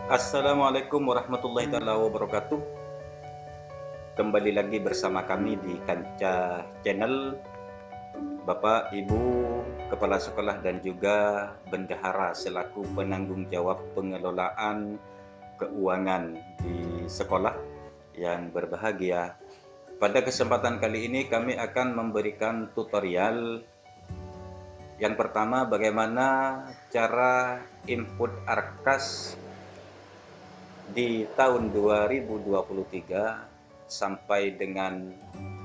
Assalamualaikum warahmatullahi wabarakatuh. Kembali lagi bersama kami di Kancah Channel, Bapak, Ibu, Kepala Sekolah dan juga Bendahara selaku penanggung jawab pengelolaan keuangan di sekolah yang berbahagia. Pada kesempatan kali ini kami akan memberikan tutorial. Yang pertama, bagaimana cara input ARKAS di tahun 2023 sampai dengan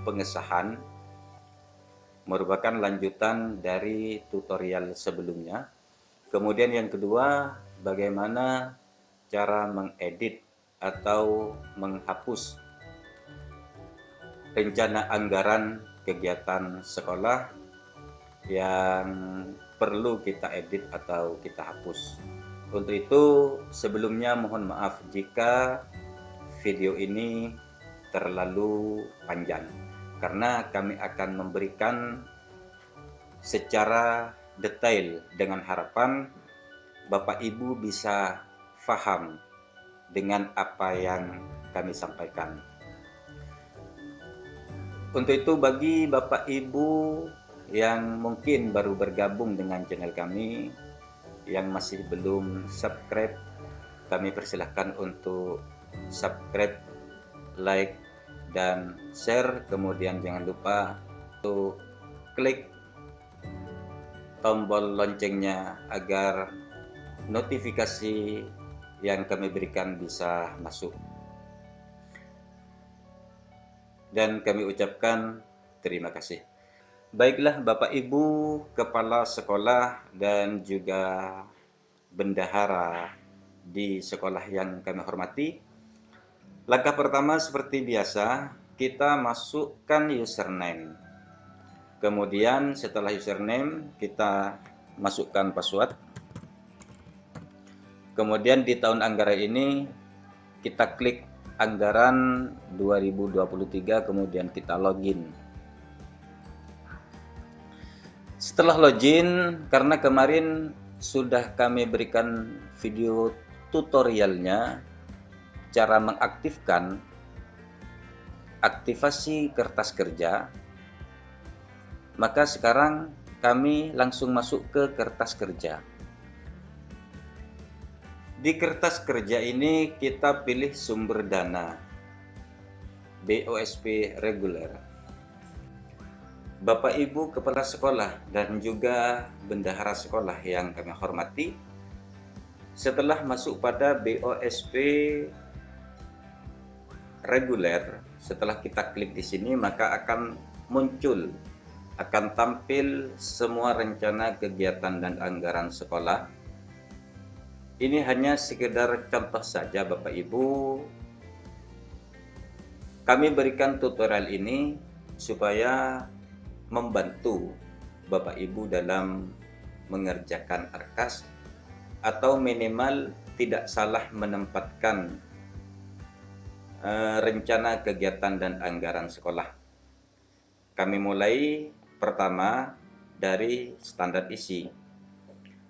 pengesahan, merupakan lanjutan dari tutorial sebelumnya. Kemudian yang kedua, bagaimana cara mengedit atau menghapus rencana anggaran kegiatan sekolah yang perlu kita edit atau kita hapus. Untuk itu, sebelumnya mohon maaf jika video ini terlalu panjang, karena kami akan memberikan secara detail dengan harapan Bapak Ibu bisa paham dengan apa yang kami sampaikan. Untuk itu, bagi Bapak Ibu yang mungkin baru bergabung dengan channel kami, yang masih belum subscribe, kami persilahkan untuk subscribe, like, dan share. Kemudian jangan lupa untuk klik tombol loncengnya agar notifikasi yang kami berikan bisa masuk. Dan kami ucapkan terima kasih. Baiklah Bapak Ibu Kepala Sekolah dan juga Bendahara di sekolah yang kami hormati. Langkah pertama seperti biasa, kita masukkan username. Kemudian setelah username, kita masukkan password. Kemudian di tahun anggaran ini, kita klik anggaran 2023, kemudian kita login. Setelah login, karena kemarin sudah kami berikan video tutorialnya cara mengaktifkan aktivasi kertas kerja, maka sekarang kami langsung masuk ke kertas kerja. Di kertas kerja ini kita pilih sumber dana BOSP reguler. Bapak Ibu Kepala Sekolah dan juga Bendahara Sekolah yang kami hormati, setelah masuk pada BOSP reguler, setelah kita klik di sini maka akan muncul, akan tampil semua rencana kegiatan dan anggaran sekolah. Ini hanya sekedar contoh saja Bapak Ibu. Kami berikan tutorial ini supaya membantu Bapak Ibu dalam mengerjakan ARKAS atau minimal tidak salah menempatkan rencana kegiatan dan anggaran sekolah. Kami mulai pertama dari standar isi.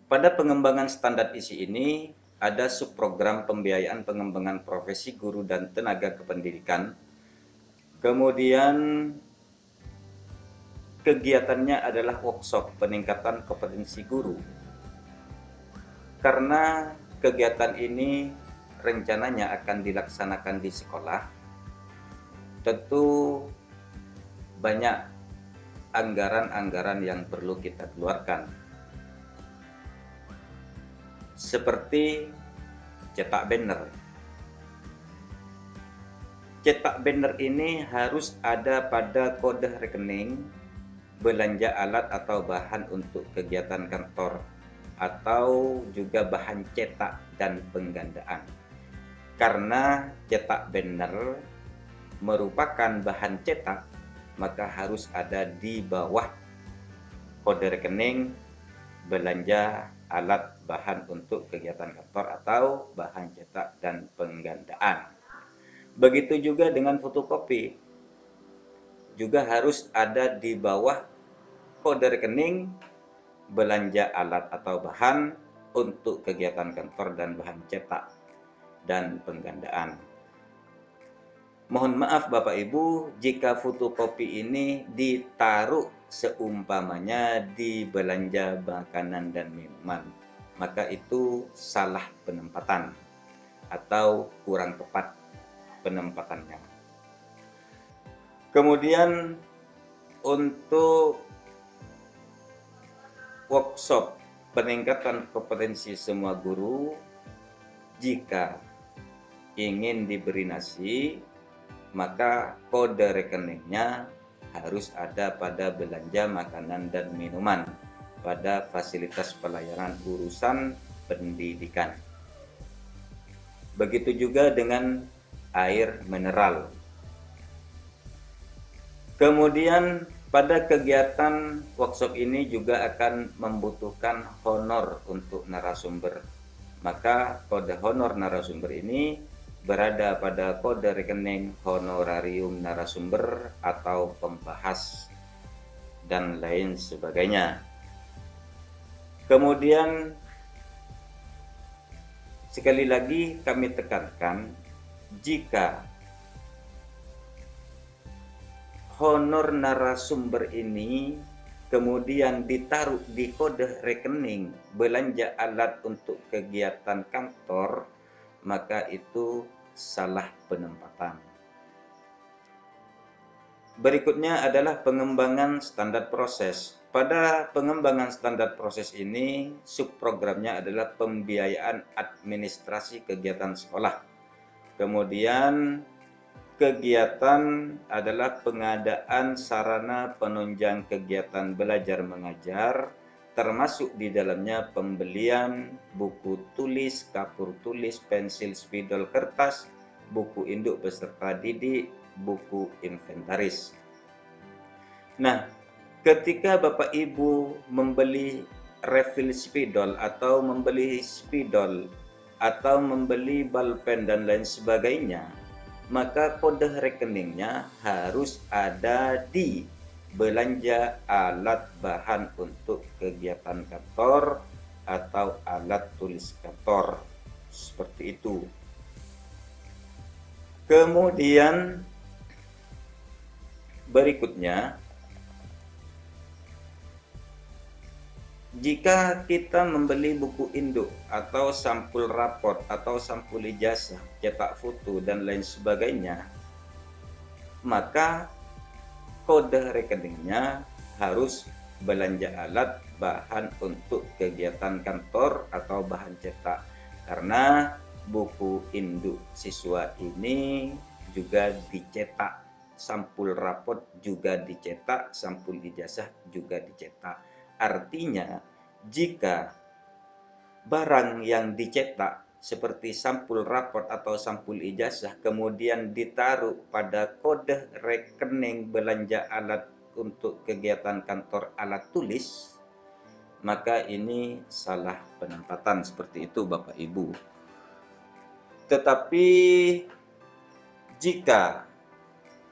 Pada pengembangan standar isi ini ada subprogram pembiayaan pengembangan profesi guru dan tenaga kependidikan. Kemudian kegiatannya adalah workshop peningkatan kompetensi guru. Karena kegiatan ini rencananya akan dilaksanakan di sekolah, tentu banyak anggaran-anggaran yang perlu kita keluarkan. Seperti cetak banner. Cetak banner ini harus ada pada kode rekening belanja alat atau bahan untuk kegiatan kantor, atau juga bahan cetak dan penggandaan. Karena cetak banner merupakan bahan cetak, maka harus ada di bawah kode rekening belanja alat bahan untuk kegiatan kantor atau bahan cetak dan penggandaan. Begitu juga dengan fotokopi, juga harus ada di bawah kode rekening belanja alat atau bahan untuk kegiatan kantor dan bahan cetak. dan penggandaan. Mohon maaf Bapak Ibu, jika fotokopi ini ditaruh seumpamanya di belanja makanan dan minuman, maka itu salah penempatan atau kurang tepat penempatannya. Kemudian untuk workshop peningkatan kompetensi semua guru, jika ingin diberi nasi, maka kode rekeningnya harus ada pada belanja makanan dan minuman pada fasilitas pelayanan urusan pendidikan. Begitu juga dengan air mineral. Kemudian pada kegiatan workshop ini juga akan membutuhkan honor untuk narasumber. Maka kode honor narasumber ini berada pada kode rekening honorarium narasumber atau pembahas dan lain sebagainya. Kemudian sekali lagi kami tekankan, jika honor narasumber ini kemudian ditaruh di kode rekening belanja alat untuk kegiatan kantor, maka itu salah penempatan. Berikutnya adalah pengembangan standar proses. Pada pengembangan standar proses ini, subprogramnya adalah pembiayaan administrasi kegiatan sekolah. Kemudian kegiatan adalah pengadaan sarana penunjang kegiatan belajar mengajar, termasuk di dalamnya pembelian buku tulis, kapur tulis, pensil, spidol, kertas, buku induk peserta didik, buku inventaris. Nah, ketika Bapak Ibu membeli refill spidol atau membeli spidol atau membeli balpen dan lain sebagainya, maka kode rekeningnya harus ada di belanja alat bahan untuk kegiatan kantor atau alat tulis kantor, seperti itu. Kemudian berikutnya, jika kita membeli buku induk atau sampul raport atau sampul ijazah, cetak foto dan lain sebagainya, maka kode rekeningnya harus belanja alat bahan untuk kegiatan kantor atau bahan cetak, karena buku induk siswa ini juga dicetak, sampul raport juga dicetak, sampul ijazah juga dicetak. Artinya, jika barang yang dicetak seperti sampul raport atau sampul ijazah kemudian ditaruh pada kode rekening belanja alat untuk kegiatan kantor alat tulis, maka ini salah penempatan, seperti itu Bapak Ibu. Tetapi jika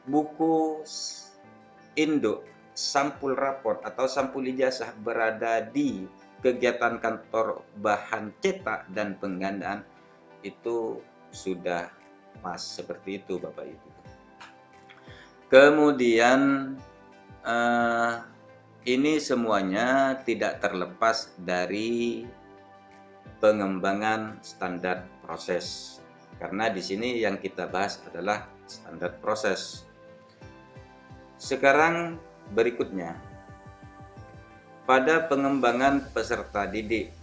buku induk, sampul raport atau sampul ijazah berada di kegiatan kantor bahan cetak dan penggandaan, itu sudah pas, seperti itu Bapak Ibu. Kemudian ini semuanya tidak terlepas dari pengembangan standar proses, karena di sini yang kita bahas adalah standar proses. Sekarang berikutnya, pada pengembangan peserta didik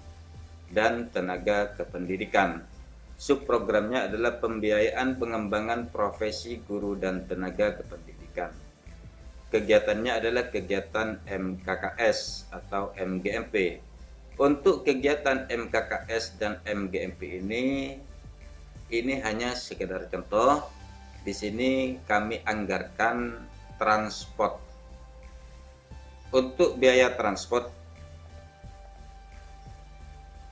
dan tenaga kependidikan, subprogramnya adalah pembiayaan pengembangan profesi guru dan tenaga kependidikan. Kegiatannya adalah kegiatan MKKS atau MGMP. Untuk kegiatan MKKS dan MGMP ini hanya sekedar contoh. Di sini kami anggarkan transport. Untuk biaya transport,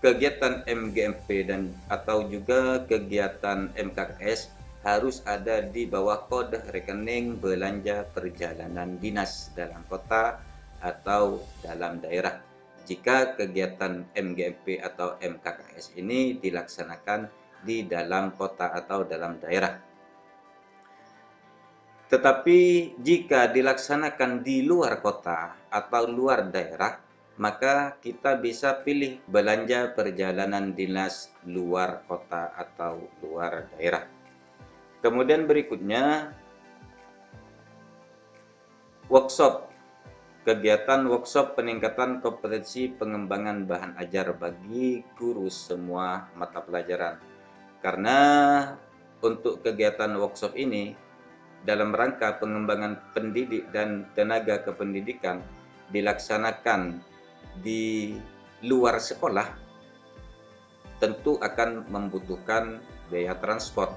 kegiatan MGMP dan atau juga kegiatan MKKS harus ada di bawah kode rekening belanja perjalanan dinas dalam kota atau dalam daerah. Jika kegiatan MGMP atau MKKS ini dilaksanakan di dalam kota atau dalam daerah. Tetapi jika dilaksanakan di luar kota atau luar daerah, maka kita bisa pilih belanja perjalanan dinas luar kota atau luar daerah. Kemudian berikutnya, workshop. Kegiatan workshop peningkatan kompetensi pengembangan bahan ajar bagi guru semua mata pelajaran. Karena untuk kegiatan workshop ini dalam rangka pengembangan pendidik dan tenaga kependidikan dilaksanakan di luar sekolah, tentu akan membutuhkan biaya transport.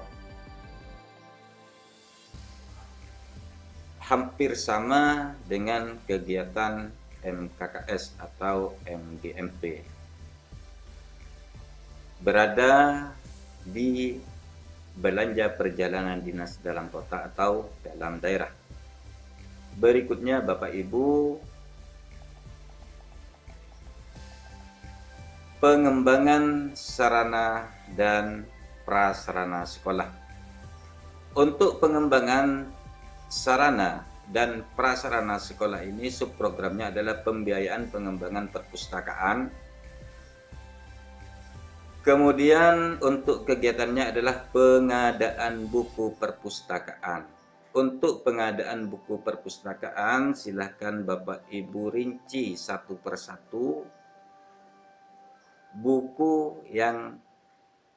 Hampir sama dengan kegiatan MKKS atau MGMP. Berada di belanja perjalanan dinas dalam kota atau dalam daerah. Berikutnya Bapak Ibu, pengembangan sarana dan prasarana sekolah. Untuk pengembangan sarana dan prasarana sekolah ini subprogramnya adalah pembiayaan pengembangan perpustakaan. Kemudian untuk kegiatannya adalah pengadaan buku perpustakaan. Untuk pengadaan buku perpustakaan silahkan Bapak Ibu rinci satu persatu buku yang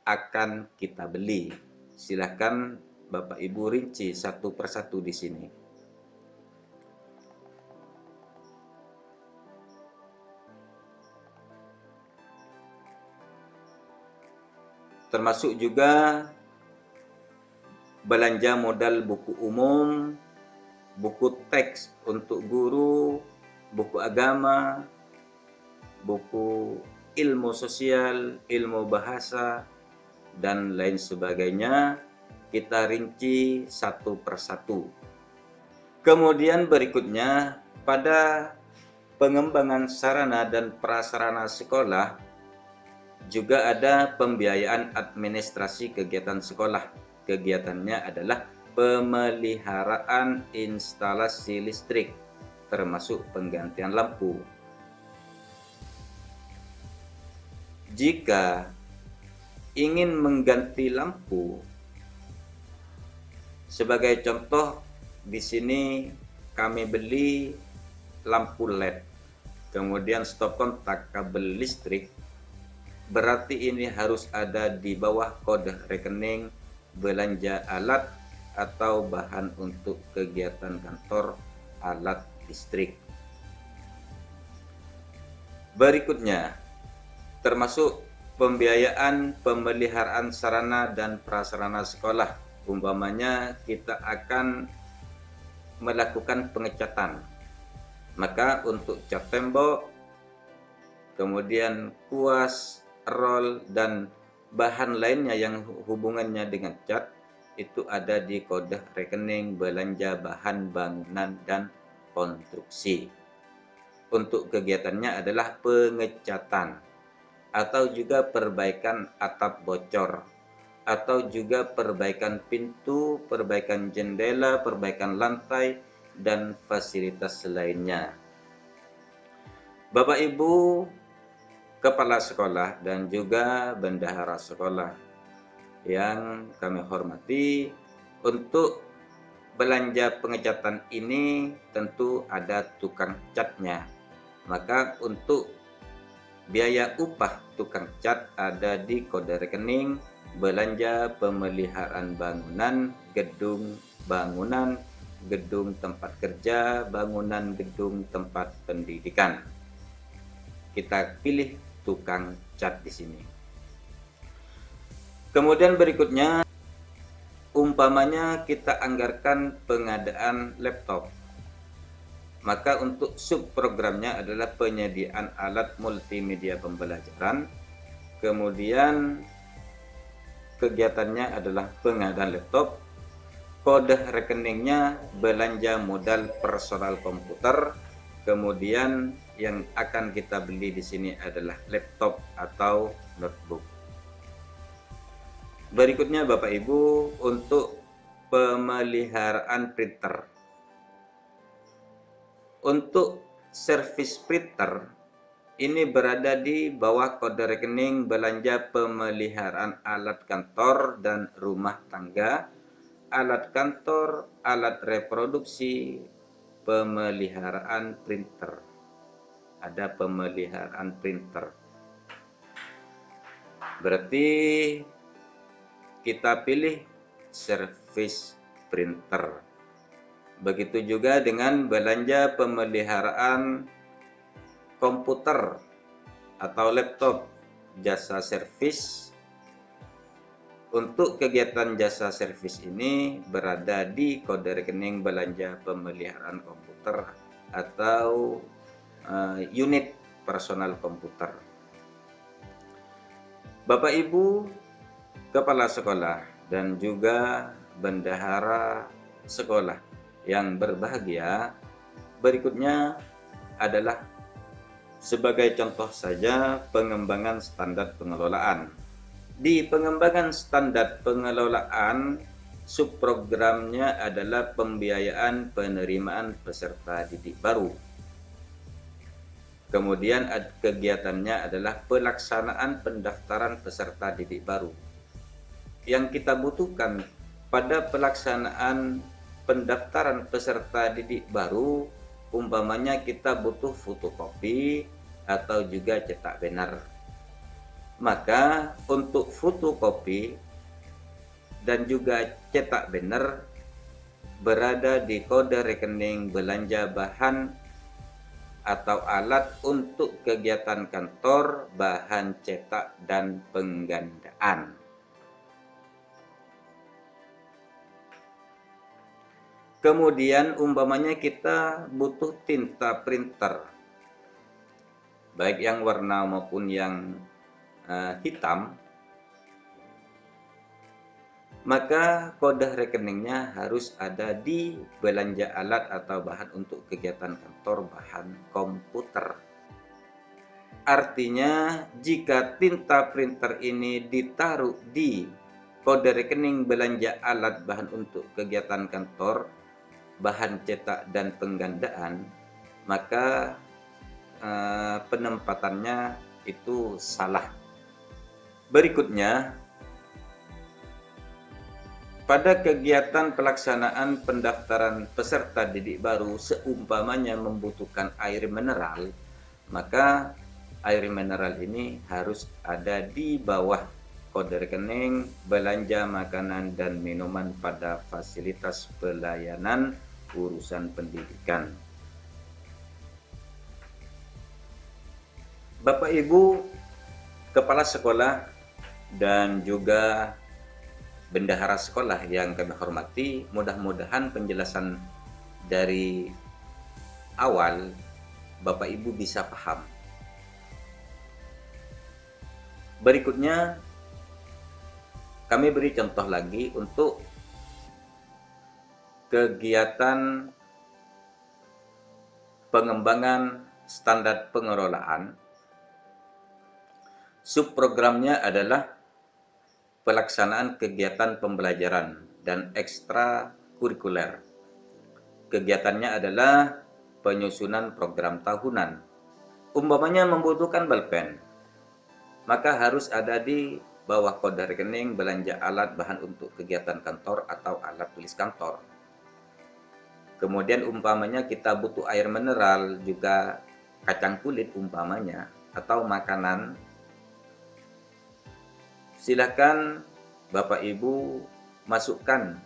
akan kita beli. Silahkan Bapak Ibu rinci satu persatu di sini. Termasuk juga belanja modal buku umum, buku teks untuk guru, buku agama, buku ilmu sosial, ilmu bahasa, dan lain sebagainya. Kita rinci satu persatu. Kemudian berikutnya, pada pengembangan sarana dan prasarana sekolah juga ada pembiayaan administrasi kegiatan sekolah. Kegiatannya adalah pemeliharaan instalasi listrik, termasuk penggantian lampu. Jika ingin mengganti lampu, sebagai contoh di sini kami beli lampu LED, kemudian stop kontak kabel listrik, berarti ini harus ada di bawah kode rekening belanja alat atau bahan untuk kegiatan kantor alat listrik. Berikutnya, termasuk pembiayaan pemeliharaan sarana dan prasarana sekolah. Umpamanya kita akan melakukan pengecatan, maka untuk cat tembok, kemudian kuas, roll, dan bahan lainnya yang hubungannya dengan cat itu ada di kode rekening belanja bahan bangunan dan konstruksi. Untuk kegiatannya adalah pengecatan atau juga perbaikan atap bocor, atau juga perbaikan pintu, perbaikan jendela, perbaikan lantai, dan fasilitas lainnya. Bapak Ibu Kepala Sekolah dan juga Bendahara Sekolah yang kami hormati, untuk belanja pengecatan ini tentu ada tukang catnya. Maka untuk biaya upah tukang cat ada di kode rekening belanja pemeliharaan bangunan, gedung bangunan, gedung tempat kerja, bangunan gedung tempat pendidikan. Kita pilih tukang cat di sini. Kemudian berikutnya, umpamanya kita anggarkan pengadaan laptop. Maka untuk subprogramnya adalah penyediaan alat multimedia pembelajaran. Kemudian kegiatannya adalah pengadaan laptop, kode rekeningnya belanja modal personal komputer, kemudian yang akan kita beli di sini adalah laptop atau notebook. Berikutnya Bapak Ibu, untuk pemeliharaan printer. Untuk servis printer ini berada di bawah kode rekening belanja pemeliharaan alat kantor dan rumah tangga, alat kantor, alat reproduksi, pemeliharaan printer. Ada pemeliharaan printer. Berarti kita pilih servis printer. Begitu juga dengan belanja pemeliharaan komputer atau laptop, jasa servis. Untuk kegiatan jasa servis ini berada di kode rekening belanja pemeliharaan komputer atau unit personal komputer. Bapak Ibu Kepala Sekolah dan juga bendahara sekolah yang berbahagia, berikutnya adalah sebagai contoh saja pengembangan standar pengelolaan. Di pengembangan standar pengelolaan, subprogramnya adalah pembiayaan penerimaan peserta didik baru. Kemudian kegiatannya adalah pelaksanaan pendaftaran peserta didik baru. Yang kita butuhkan pada pelaksanaan pendaftaran peserta didik baru, umpamanya kita butuh fotokopi atau juga cetak banner. Maka untuk fotokopi dan juga cetak banner berada di kode rekening belanja bahan atau alat untuk kegiatan kantor, bahan cetak dan penggandaan. Kemudian umpamanya kita butuh tinta printer, baik yang warna maupun yang hitam, maka kode rekeningnya harus ada di belanja alat atau bahan untuk kegiatan kantor, bahan komputer. Artinya jika tinta printer ini ditaruh di kode rekening belanja alat bahan untuk kegiatan kantor, bahan cetak dan penggandaan, maka penempatannya itu salah. Berikutnya, pada kegiatan pelaksanaan pendaftaran peserta didik baru, seumpamanya membutuhkan air mineral, maka air mineral ini harus ada di bawah kode rekening belanja makanan dan minuman pada fasilitas pelayanan urusan pendidikan. Bapak Ibu Kepala Sekolah dan juga bendahara sekolah yang kami hormati, mudah-mudahan penjelasan dari awal Bapak Ibu bisa paham. Berikutnya kami beri contoh lagi untuk kegiatan pengembangan standar pengelolaan. Subprogramnya adalah pelaksanaan kegiatan pembelajaran dan ekstrakurikuler. Kegiatannya adalah penyusunan program tahunan. Umpamanya membutuhkan pulpen, maka harus ada di bawah kode rekening belanja alat bahan untuk kegiatan kantor atau alat tulis kantor. Kemudian umpamanya kita butuh air mineral, juga kacang kulit umpamanya, atau makanan, silakan Bapak Ibu masukkan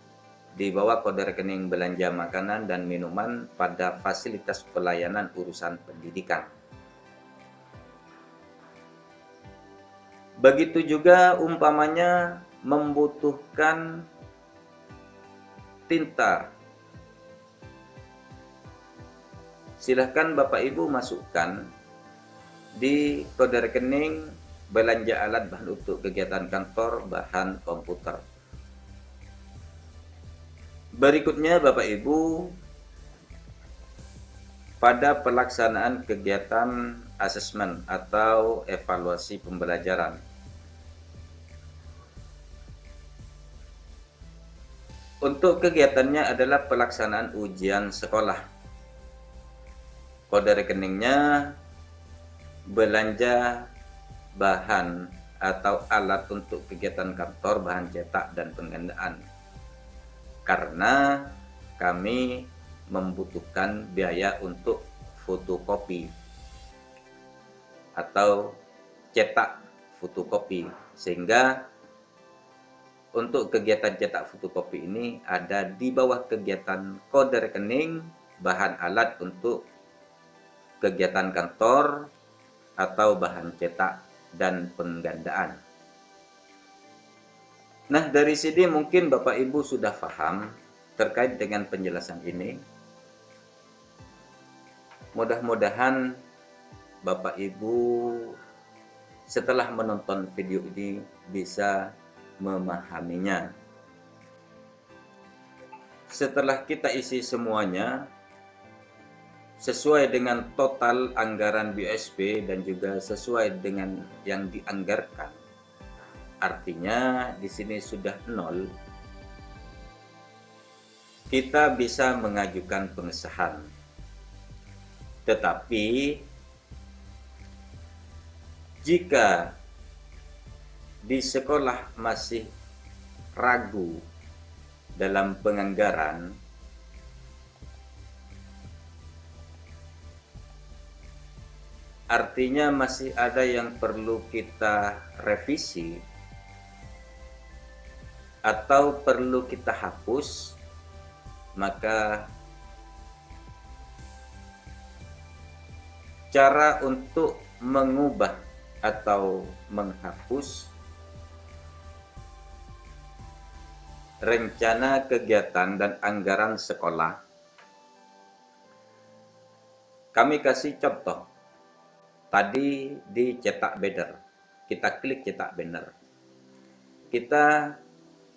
di bawah kode rekening belanja makanan dan minuman pada fasilitas pelayanan urusan pendidikan. Begitu juga umpamanya membutuhkan tinta, silahkan Bapak Ibu masukkan di kode rekening belanja alat bahan untuk kegiatan kantor, bahan komputer. Berikutnya Bapak Ibu, pada pelaksanaan kegiatan asesmen atau evaluasi pembelajaran, Untuk kegiatannya adalah pelaksanaan ujian sekolah. Kode rekeningnya belanja bahan atau alat untuk kegiatan kantor, bahan cetak dan penggandaan. Karena kami membutuhkan biaya untuk fotokopi atau cetak fotokopi, sehingga untuk kegiatan cetak fotokopi ini ada di bawah kegiatan kode rekening bahan alat untuk kegiatan kantor atau bahan cetak dan penggandaan. Nah, dari sini mungkin Bapak Ibu sudah paham terkait dengan penjelasan ini. Mudah-mudahan Bapak Ibu setelah menonton video ini bisa memahaminya. Setelah kita isi semuanya sesuai dengan total anggaran BSP dan juga sesuai dengan yang dianggarkan, artinya di sini sudah 0, kita bisa mengajukan pengesahan. Tetapi jika di sekolah masih ragu dalam penganggaran, artinya masih ada yang perlu kita revisi atau perlu kita hapus, maka cara untuk mengubah atau menghapus rencana kegiatan dan anggaran sekolah, kami kasih contoh. Tadi di cetak banner, kita klik cetak banner. Kita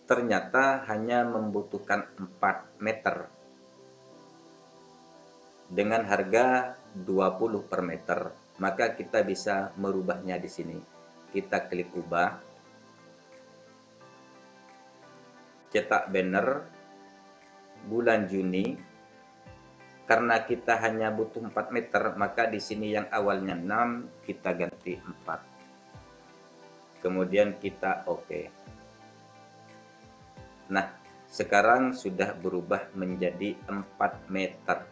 ternyata hanya membutuhkan 4 meter dengan harga 20 per meter, maka kita bisa merubahnya di sini. Kita klik ubah, cetak banner bulan Juni. Karena kita hanya butuh 4 meter, maka di sini yang awalnya 6 kita ganti 4. Kemudian kita oke. Nah, sekarang sudah berubah menjadi 4 meter.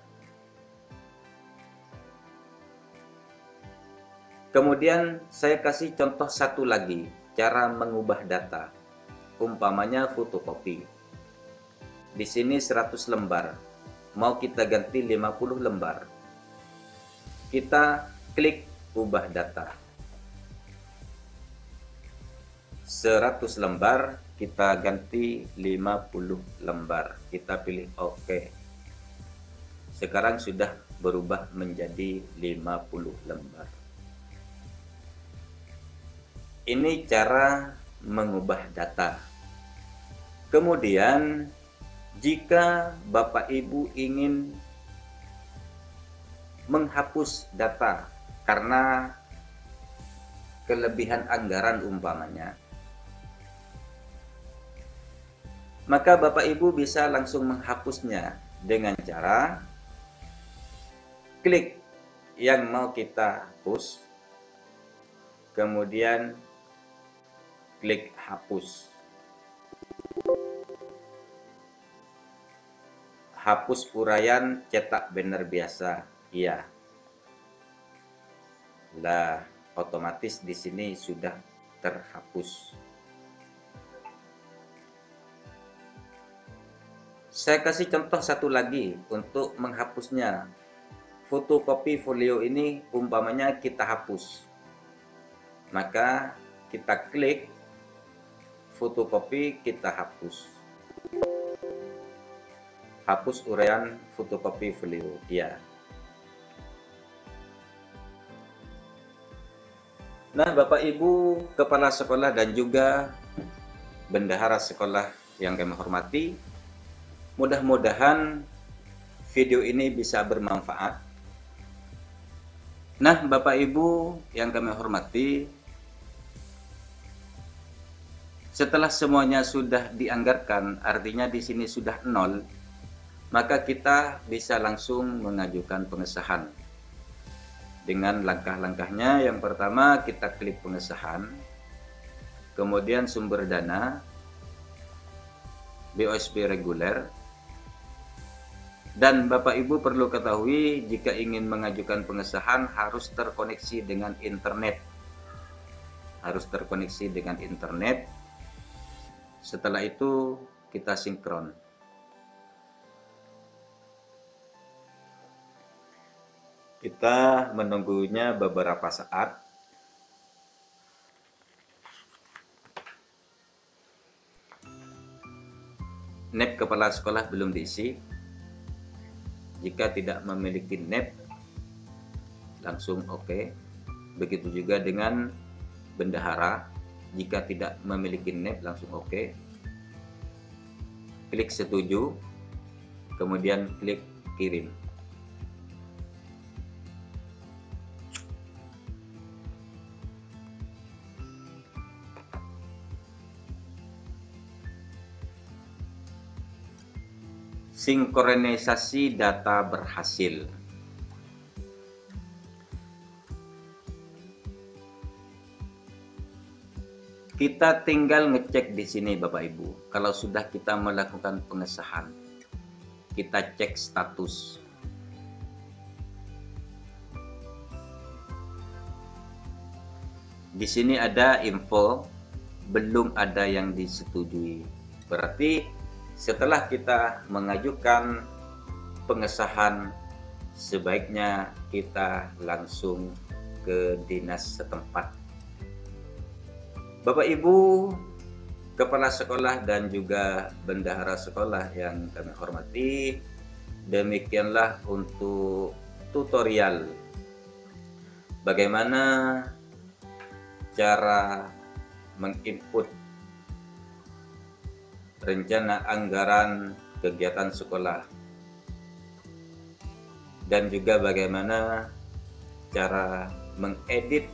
Kemudian saya kasih contoh satu lagi, cara mengubah data. Umpamanya fotokopi. Di sini 100 lembar. Mau kita ganti 50 lembar. Kita klik ubah data. 100 lembar kita ganti 50 lembar. Kita pilih oke. Sekarang sudah berubah menjadi 50 lembar. Ini cara mengubah data. Kemudian jika Bapak Ibu ingin menghapus data karena kelebihan anggaran umpamanya, maka Bapak Ibu bisa langsung menghapusnya dengan cara klik yang mau kita hapus, kemudian klik hapus. Hapus uraian cetak banner biasa, iya. Lah, otomatis di sini sudah terhapus. Saya kasih contoh satu lagi untuk menghapusnya. Fotokopi folio ini umpamanya kita hapus. Maka kita klik fotokopi, kita hapus. Hapus uraian fotokopi folio, ya. Nah, Bapak Ibu kepala sekolah dan juga bendahara sekolah yang kami hormati, mudah-mudahan video ini bisa bermanfaat. Nah, Bapak Ibu yang kami hormati, Setelah semuanya sudah dianggarkan, artinya di sini sudah 0, maka kita bisa langsung mengajukan pengesahan. Dengan langkah-langkahnya, yang pertama kita klik pengesahan, kemudian sumber dana, BOSP reguler, dan Bapak Ibu perlu ketahui jika ingin mengajukan pengesahan harus terkoneksi dengan internet. Setelah itu kita sinkron. Kita menunggunya beberapa saat. NIP kepala sekolah belum diisi. Jika tidak memiliki NIP, langsung oke. Begitu juga dengan bendahara. Jika tidak memiliki NIP, langsung oke. Klik setuju, kemudian klik kirim. Sinkronisasi data berhasil. Kita tinggal ngecek di sini Bapak Ibu. Kalau sudah kita melakukan pengesahan, kita cek status. Di sini ada info, belum ada yang disetujui. Berarti setelah kita mengajukan pengesahan, sebaiknya kita langsung ke dinas setempat. Bapak Ibu, kepala sekolah dan juga bendahara sekolah yang kami hormati, demikianlah untuk tutorial bagaimana cara menginput rencana anggaran kegiatan sekolah dan juga bagaimana cara mengedit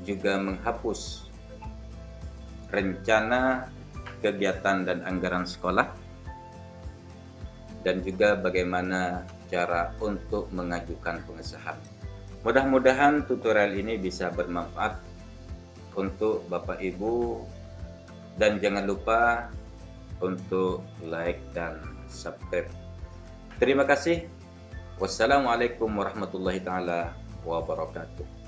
juga menghapus rencana kegiatan dan anggaran sekolah, dan juga bagaimana cara untuk mengajukan pengesahan. Mudah-mudahan tutorial ini bisa bermanfaat untuk Bapak Ibu, dan jangan lupa untuk like dan subscribe. Terima kasih. Wassalamualaikum warahmatullahi taala wabarakatuh.